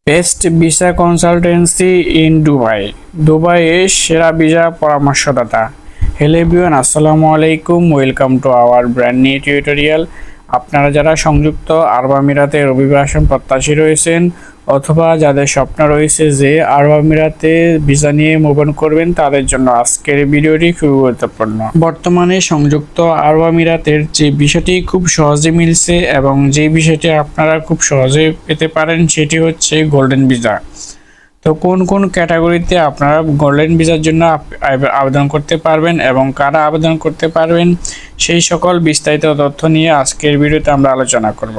Best visa consultancy in Dubai, দুবাইয়ের সেরা visa পরামর্শদাতা। হ্যালো এভরিওয়ান, আসসালামু আলাইকুম, welcome to our brand new tutorial. আপনারা যারা সংযুক্ত আরব আমিরাতে অভিবাসন প্রত্যাশী রয়েছেন অথবা যাদের স্বপ্ন রয়েছে যে আরব আমিরাতে ভিসা নিয়ে মুভ অন করবেন, তাদের জন্য আজকের ভিডিওটি খুবই গুরুত্বপূর্ণ। বর্তমানে সংযুক্ত আরব আমিরাতের যে বিষয়টি খুব সহজে মিলছে এবং যে বিষয়টি আপনারা খুব সহজে পেতে পারেন সেটি হচ্ছে গোল্ডেন ভিসা। তো কোন কোন ক্যাটাগরিতে আপনারা গোল্ডেন ভিসার জন্য আবেদন করতে পারবেন এবং কারা আবেদন করতে পারবেন, সেই সকল বিস্তারিত তথ্য নিয়ে আজকের ভিডিওতে আমরা আলোচনা করব।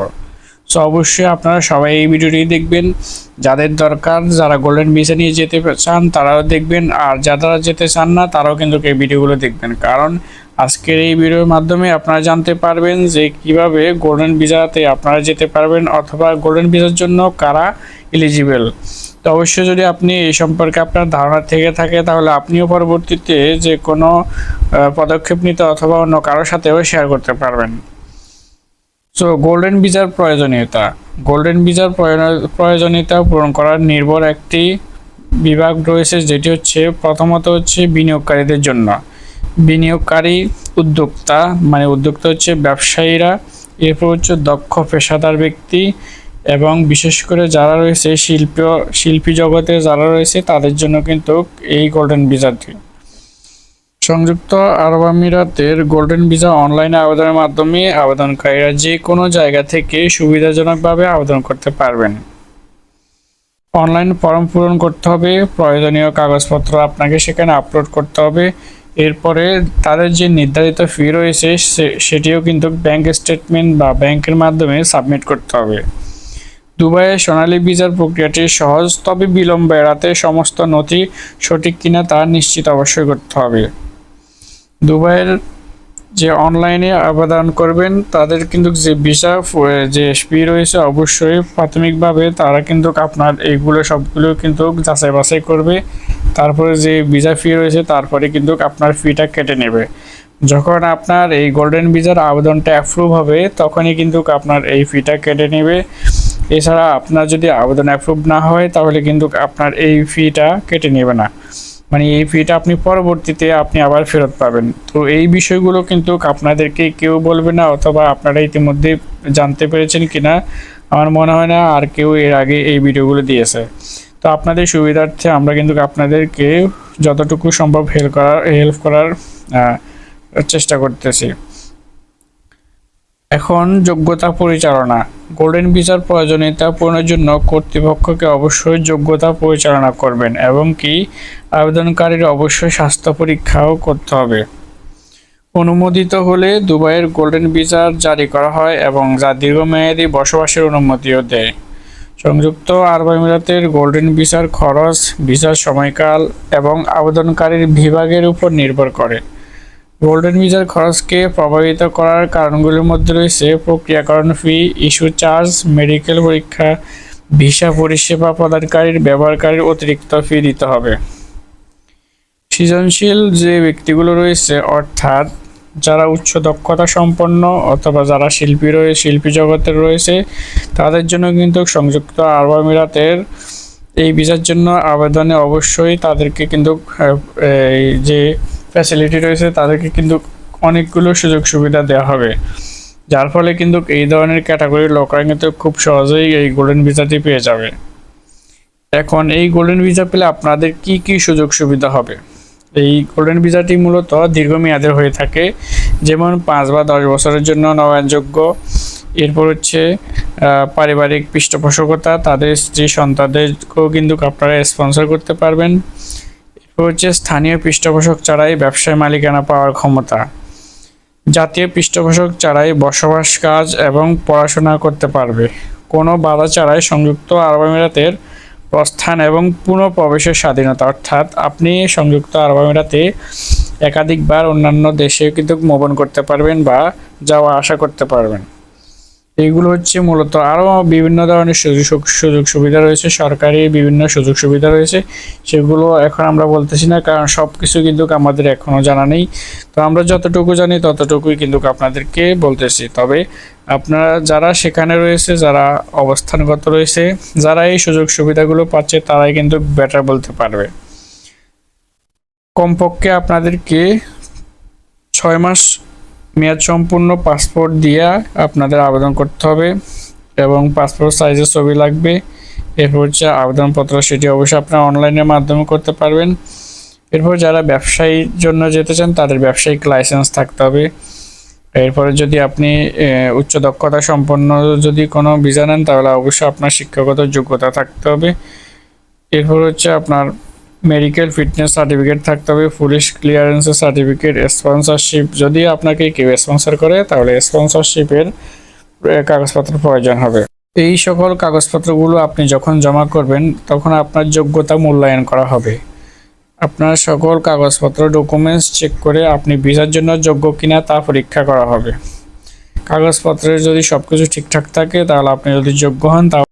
সো অবশ্যই আপনারা সবাই এই ভিডিওটি দেখবেন। যাদের দরকার, যারা গোল্ডেন ভিসা নিয়ে যেতে চান তারাও দেখবেন, আর যারা যেতে চান না তারাও কিন্তু এই ভিডিওগুলো দেখবেন, কারণ আজকের এই ভিডিওর মাধ্যমে আপনারা জানতে পারবেন যে কিভাবে গোল্ডেন ভিসাতে আপনারা যেতে পারবেন অথবা গোল্ডেন ভিসার জন্য কারা এলিজিবল। তো অবশ্যই যদি আপনি এই সম্পর্কে আপনার ধারণা থেকে থাকে তাহলে আপনিও পরবর্তীতে যে কোনো পদক্ষেপ নিতে অথবা অন্য কারোর সাথেও শেয়ার করতে পারবেন। সো গোল্ডেন ভিসার প্রয়োজনীয়তা। গোল্ডেন ভিসার প্রয়োজনীয়তা পূরণ করার নির্ভর একটি বিভাগ রয়েছে, যেটি হচ্ছে প্রথমত হচ্ছে বিনিয়োগকারীদের জন্য। বিনিয়োগকারী, উদ্যোক্তা উদ্যোক্তা হচ্ছে ব্যবসায়ীরা, এরপর হচ্ছে দক্ষ পেশাদার ব্যক্তি এবং বিশেষ করে যারা রয়েছে শিল্পী জগতে যারা রয়েছে তাদের জন্য কিন্তু এই গোল্ডেন ভিসাটি। সংযুক্ত আরব আমিরাতের গোল্ডেন ভিসা অনলাইনে আবেদনের মাধ্যমে আবেদনকারীরা যে কোনো জায়গা থেকে সুবিধাজনকভাবে আবেদন করতে পারবেন। অনলাইন ফর্ম পূরণ করতে হবে, প্রয়োজনীয় কাগজপত্র আপনাকে সেখানে আপলোড করতে হবে। এরপরে তাদের যে নির্ধারিত ফি রয়েছে সেটিও কিন্তু ব্যাংক স্টেটমেন্ট বা ব্যাংকের মাধ্যমে সাবমিট করতে হবে। দুবাইয়ে সোনালী ভিসার প্রক্রিয়াটি সহজ, তবে বিলম্ব এড়াতে সমস্ত নথি সঠিক কিনা তা নিশ্চিত অবশ্যই করতে হবে। দুবাইয়ের যে অনলাইনে আবেদন করবেন তাদের কিন্তু যে ভিসা যে ফি রয়েছে অবশ্যই প্রাথমিকভাবে তারা কিন্তু আপনার এইগুলো সবগুলো কিন্তু যাচাই বাছাই করবে, তারপরে যে ভিসা ফি রয়েছে তারপরে কিন্তু আপনার ফিটা কেটে নেবে। যখন আপনার এই গোল্ডেন ভিসার আবেদনটা অ্যাপ্রুভ হবে তখনই কিন্তু আপনার এই ফিটা কেটে নেবে। এছাড়া আপনার যদি আবেদন অ্যাপ্রুভ না হয় তাহলে কিন্তু আপনার এই ফিটা কেটে নেবে না, এই ফিটা আপনি পরবর্তীতে আপনি আবার ফেরত পাবেন। তো এই বিষয়গুলো কিন্তু আপনাদেরকে কেউ বলবে না, অথবা আপনারা ইতিমধ্যে জানতে পেরেছেন কিনা আমার মনে হয় না আর কেউ এর আগে এই ভিডিওগুলো দিয়েছে। তো আপনাদের সুবিধার্থে আমরা কিন্তু আপনাদেরকে যতটুকু সম্ভব হেল্প করার চেষ্টা করতেছি। এখন যোগ্যতা পরিচালনা। গোল্ডেন ভিসার প্রয়োজনীয়তা পূরণের জন্য কর্তৃপক্ষকে অবশ্যই যোগ্যতা পরিচালনা করবেন এবং কি আবেদনকারীর অবশ্যই স্বাস্থ্য পরীক্ষাও করতে হবে। অনুমোদিত হলে দুবাইয়ের গোল্ডেন ভিসা জারি করা হয় এবং যা দীর্ঘমেয়াদী বসবাসের অনুমতিও দেয়। সংযুক্ত আরব আমিরাতের গোল্ডেন ভিসার খরচ ভিসার সময়কাল এবং আবেদনকারীর বিভাগের উপর নির্ভর করে। গোল্ডেন ভিসার খরচকে প্রভাবিত করার কারণগুলির মধ্যে রয়েছে প্রক্রিয়াকরণ ফি, ইস্যু চার্জ, মেডিকেল পরীক্ষা, ভিসা পরিষেবা প্রদানকারীর ব্যবহারকারীর অতিরিক্ত ফি দিতে হবে। সৃজনশীল যে ব্যক্তিগুলো রয়েছে অর্থাৎ যারা উচ্চ দক্ষতা সম্পন্ন অথবা যারা শিল্পী জগতের রয়েছে তাদের জন্য কিন্তু সংযুক্ত আরব আমিরাতের এই ভিসার জন্য আবেদনে অবশ্যই তাদেরকে কিন্তু এই যে ফ্যাসিলিটি রয়েছে তাদেরকে কিন্তু অনেকগুলো সুযোগ সুবিধা দেওয়া হবে, যার ফলে কিন্তু এই ধরনের ক্যাটাগরির লোকরা কিন্তু খুব সহজেই এই গোল্ডেন ভিসাটি পেয়ে যাবে। এখন এই গোল্ডেন ভিসা পেলে আপনাদের কি কি সুযোগ সুবিধা হবে? এই গোল্ডেন ভিসাটি মূলত দীর্ঘমেয়াদের হয়ে থাকে, যেমন 5 বা 10 বছরের জন্য নবায়নযোগ্য। এরপর হচ্ছে পারিবারিক পৃষ্ঠপোষকতা, তাদের স্ত্রী সন্তানদেরকেও কিন্তু আপনারা স্পন্সর করতে পারবেন। হচ্ছে স্থানীয় পৃষ্ঠপোষক ছাড়াই ব্যবসায় মালিকানা পাওয়ার ক্ষমতা। জাতীয় পৃষ্ঠপোষক ছাড়াই বসবাস, কাজ এবং পড়াশোনা করতে পারবে কোনো বাধা ছাড়াই। সংযুক্ত আরব আমিরাতের প্রস্থান এবং পুনঃপ্রবেশের স্বাধীনতা, অর্থাৎ আপনি সংযুক্ত আরব আমিরাতে একাধিকবার অন্যান্য দেশে কিন্তু মুভ অন করতে পারবেন বা যাওয়া আসা করতে পারবেন। এইগুলো হচ্ছে মূলত আরও বিভিন্ন ধরনের সুযোগ সুবিধা রয়েছে, সরকারি বিভিন্ন সুযোগ সুবিধা রয়েছে, সেগুলো এখন আমরা বলতেছি না, কারণ সব কিছু কিন্তু আমাদের এখনও জানা নেই। তো আমরা যতটুকু জানি ততটুকুই কিন্তু আপনাদেরকে বলতেছি। তবে আপনারা যারা সেখানে রয়েছে, যারা অবস্থানগত রয়েছে, যারা এই সুযোগ সুবিধাগুলো পাচ্ছে, তারাই কিন্তু বেটার বলতে পারবে। কমপক্ষে আপনাদেরকে 6 মাস মেয়াদ সম্পূর্ণ পাসপোর্ট দিয়ে আপনাদের আবেদন করতে হবে এবং পাসপোর্ট সাইজের ছবি লাগবে। এরপর হচ্ছে আবেদনপত্র, সেটি অবশ্যই আপনারা অনলাইনের মাধ্যমে করতে পারবেন। এরপর যারা ব্যবসায়ীর জন্য যেতে চান তাদের ব্যবসায়িক লাইসেন্স থাকতে হবে। এরপরে যদি আপনি উচ্চ দক্ষতা সম্পন্ন যদি কোনো ভিসা নেন, তাহলে অবশ্যই আপনার শিক্ষাগত যোগ্যতা থাকতে হবে। এরপর হচ্ছে আপনার মেডিকেল ফিটনেস সার্টিফিকেট থাকতে হবে, পুলিশ ক্লিয়ারেন্সের সার্টিফিকেট, স্পন্সরশিপ যদি আপনাকে কেউ স্পন্সর করে তাহলে স্পন্সরশিপের কাগজপত্র প্রয়োজন হবে। এই সকল কাগজপত্রগুলো আপনি যখন জমা করবেন তখন আপনার যোগ্যতা মূল্যায়ন করা হবে। আপনার সকল কাগজপত্র ডকুমেন্টস চেক করে আপনি ভিসার জন্য যোগ্য কিনা তা পরীক্ষা করা হবে। কাগজপত্রের যদি সব কিছু ঠিকঠাক থাকে তাহলে আপনি যদি যোগ্য হন